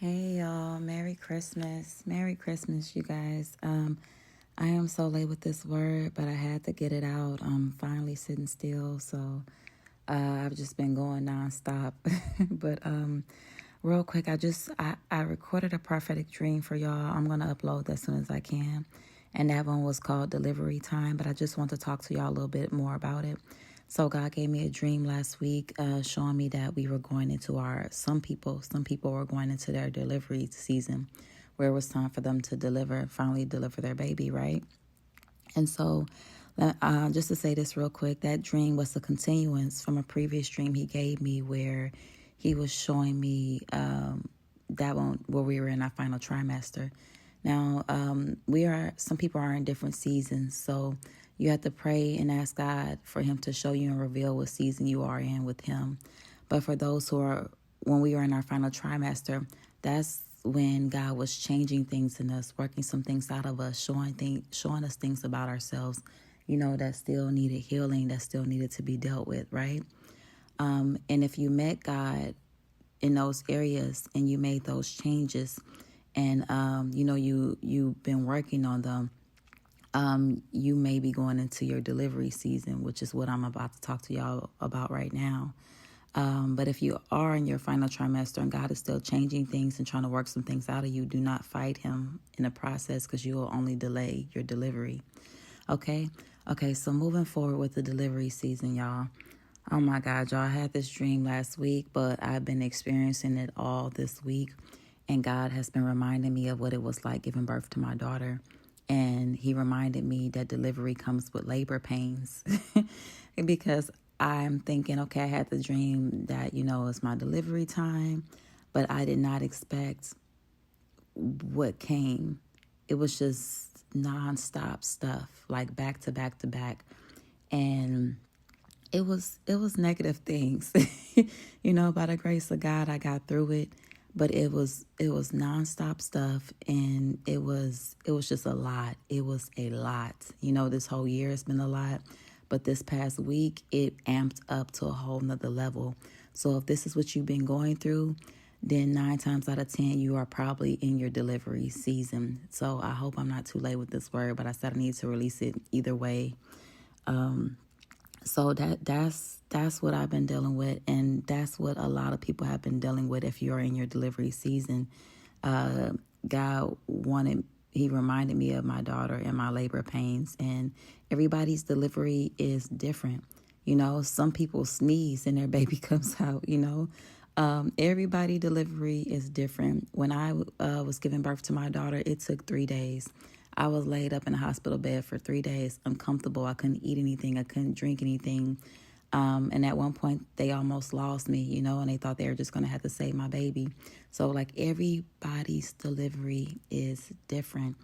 Hey y'all, Merry Christmas. Merry Christmas, you guys. I am so late with this word, but I had to get it out. I'm finally sitting still, so I've just been going nonstop. but real quick, I recorded a prophetic dream for y'all. I'm gonna upload that as soon as I can. And that one was called Delivery Time, but I just want to talk to y'all a little bit more about it. So God gave me a dream last week, showing me that we were going into some people were going into their delivery season, where it was time for them to finally deliver their baby, right? And so, just to say this real quick, that dream was a continuance from a previous dream he gave me, where he was showing me that one where we were in our final trimester. Now, some people are in different seasons, so you have to pray and ask God for him to show you and reveal what season you are in with him. But for those when we were in our final trimester, that's when God was changing things in us, working some things out of us, showing us things about ourselves, that still needed healing, that still needed to be dealt with, right? And if you met God in those areas and you made those changes, and you've been working on them, you may be going into your delivery season, which is what I'm about to talk to y'all about right now. But if you are in your final trimester and God is still changing things and trying to work some things out of you, do not fight him in the process, because you will only delay your delivery. Okay, so moving forward with the delivery season, y'all. Oh my God, y'all, I had this dream last week, but I've been experiencing it all this week. And God has been reminding me of what it was like giving birth to my daughter. And he reminded me that delivery comes with labor pains. Because I'm thinking, okay, I had the dream that, it's my delivery time, but I did not expect what came. It was just nonstop stuff, like back to back to back. And it was negative things. By the grace of God, I got through it. But it was nonstop stuff, and it was just a lot. It was a lot. This whole year has been a lot, but this past week it amped up to a whole nother level. So if this is what you've been going through, then 9 times out of 10 you are probably in your delivery season. So I hope I'm not too late with this word, but I said I need to release it either way. So that's what I've been dealing with, and that's what a lot of people have been dealing with. If you're in your delivery season, he reminded me of my daughter and my labor pains, and everybody's delivery is different. Some people sneeze and their baby comes out. Everybody delivery is different. When I was giving birth to my daughter, it took 3 days. I was laid up in a hospital bed for 3 days, uncomfortable. I couldn't eat anything. I couldn't drink anything. And at one point, they almost lost me, and they thought they were just going to have to save my baby. So, like, everybody's delivery is different.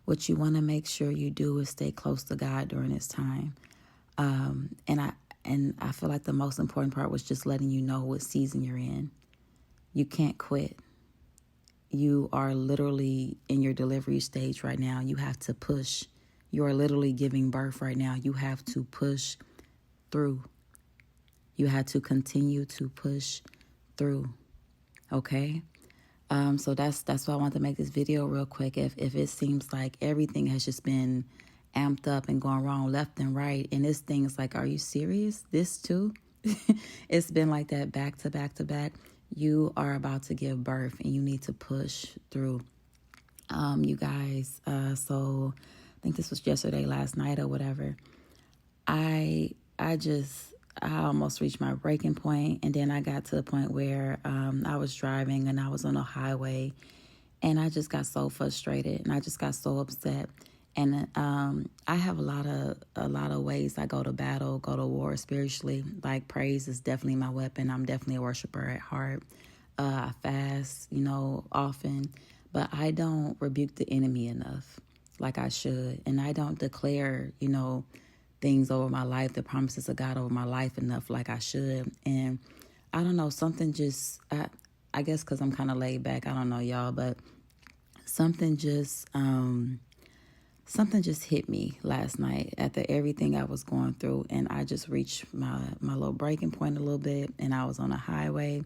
What you want to make sure you do is stay close to God during this time. And I feel like the most important part was just letting you know what season you're in. You can't quit. You are literally in your delivery stage right now. You have to push. You are literally giving birth right now. You have to push through. You have to continue to push through. Okay? So that's why I want to make this video real quick. If it seems like everything has just been amped up and going wrong left and right, and this thing is like, are you serious? This too? It's been like that back to back to back. You are about to give birth and you need to push through. You guys, so I think this was yesterday, last night or whatever. I almost reached my breaking point, and then I got to the point where I was driving and I was on a highway, and I just got so frustrated and I just got so upset. And I have a lot of ways I go to battle, go to war spiritually. Like, praise is definitely my weapon. I'm definitely a worshiper at heart. I fast, often, but I don't rebuke the enemy enough like I should. And I don't declare, things over my life, the promises of God over my life enough like I should. And I don't know, something just, I guess because I'm kind of laid back, I don't know, y'all, but something just hit me last night after everything I was going through, and I just reached my little breaking point a little bit, and I was on a highway,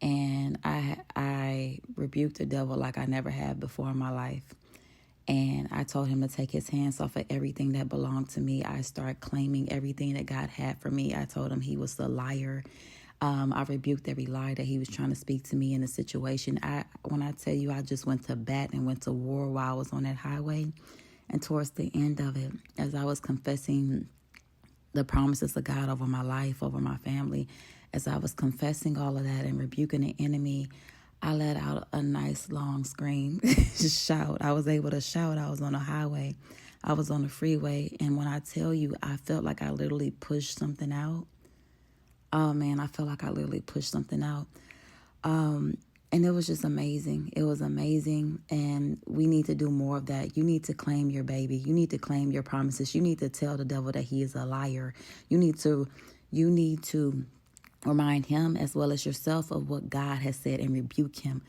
And I rebuked the devil like I never have before in my life. And I told him to take his hands off of everything that belonged to me. I started claiming everything that God had for me. I told him he was a liar. I rebuked every lie that he was trying to speak to me in the situation. When I tell you, I just went to bat and went to war while I was on that highway. And towards the end of it, as I was confessing the promises of God over my life, over my family, as I was confessing all of that and rebuking the enemy, I let out a nice long scream, shout. I was able to shout. I was on a highway. I was on the freeway. And when I tell you, I felt like I literally pushed something out. Oh, man, I felt like I literally pushed something out. And it was just amazing. It was amazing. And we need to do more of that. You need to claim your baby. You need to claim your promises. You need to tell the devil that he is a liar. You need to remind him as well as yourself of what God has said and rebuke him.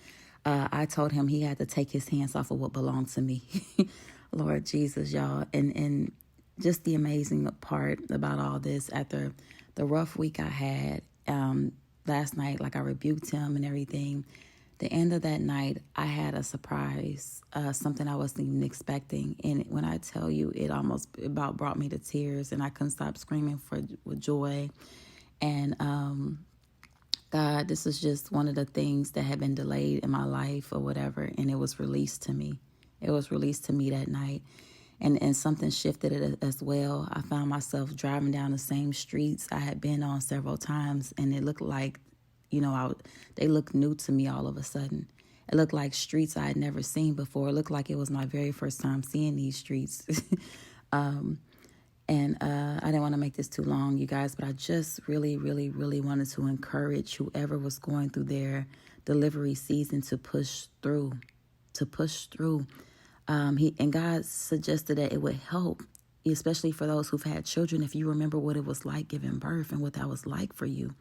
I told him he had to take his hands off of what belonged to me. Lord Jesus, y'all. And just the amazing part about all this, after the rough week I had last night, like I rebuked him and everything, the end of that night, I had a surprise, something I wasn't even expecting. And when I tell you, it about brought me to tears, and I couldn't stop screaming with joy. And God, this is just one of the things that had been delayed in my life or whatever, and it was released to me. It was released to me that night. And something shifted it as well. I found myself driving down the same streets I had been on several times, and it looked like, they looked new to me all of a sudden. It looked like streets I had never seen before. It looked like it was my very first time seeing these streets. And I didn't want to make this too long, you guys, but I just really, really, really wanted to encourage whoever was going through their delivery season to push through, and God suggested that it would help, especially for those who've had children, if you remember what it was like giving birth and what that was like for you,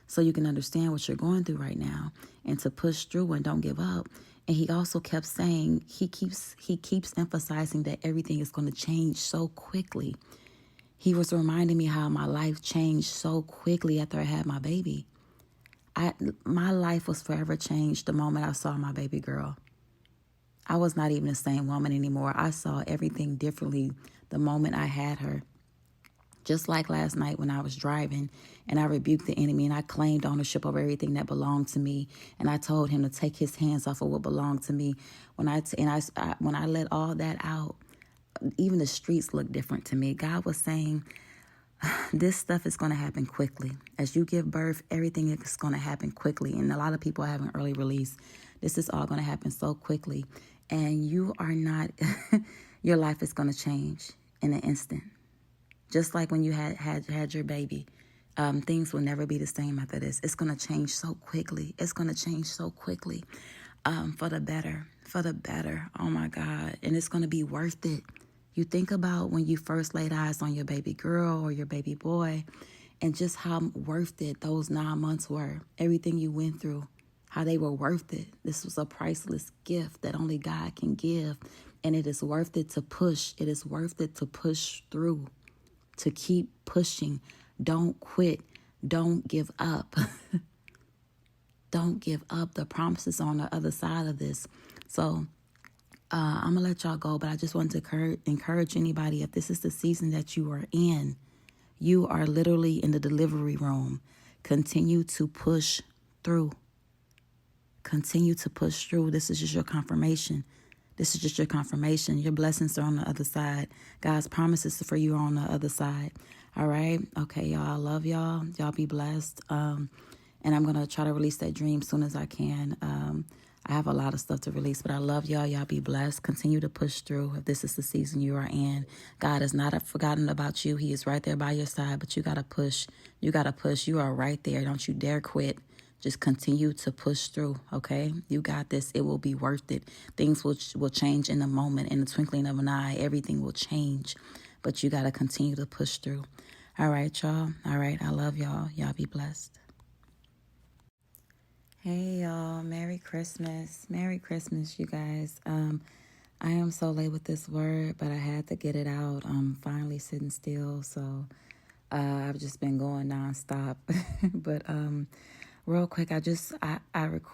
so you can understand what you're going through right now, and to push through and don't give up. And he also kept saying, he keeps emphasizing that everything is going to change so quickly. He was reminding me how my life changed so quickly after I had my baby. My life was forever changed the moment I saw my baby girl. I was not even the same woman anymore. I saw everything differently the moment I had her. Just like last night when I was driving and I rebuked the enemy and I claimed ownership over everything that belonged to me, and I told him to take his hands off of what belonged to me. When I let all that out, even the streets looked different to me. God was saying, this stuff is going to happen quickly. As you give birth, everything is going to happen quickly. And a lot of people are having early release. This is all going to happen so quickly. And you are not, your life is going to change in an instant. Just like when you had your baby. Things will never be the same after this. It's going to change so quickly. It's going to change so quickly. For the better. Oh my God. And it's going to be worth it. You think about when you first laid eyes on your baby girl or your baby boy, and just how worth it those 9 months were. Everything you went through, how they were worth it. This was a priceless gift that only God can give. And it is worth it to push. It is worth it to push through, to keep pushing. Don't quit. Don't give up. Don't give up. The promises on the other side of this. So I'm going to let y'all go, but I just want to encourage anybody, if this is the season that you are in, you are literally in the delivery room. Continue to push through. Continue to push through. This is just your confirmation. Your blessings are on the other side. God's promises for you are on the other side. All right? Okay, y'all. I love y'all. Y'all be blessed. And I'm going to try to release that dream as soon as I can. I have a lot of stuff to release, but I love y'all. Y'all be blessed. Continue to push through if this is the season you are in. God has not forgotten about you. He is right there by your side, but you got to push. You got to push. You are right there. Don't you dare quit. Just continue to push through, okay? You got this. It will be worth it. Things will change in a moment, in the twinkling of an eye. Everything will change, but you got to continue to push through. All right, y'all. All right, I love y'all. Y'all be blessed. Hey, y'all. Merry Christmas. Merry Christmas, you guys. I am so late with this word, but I had to get it out. I'm finally sitting still, so I've just been going nonstop. But real quick, I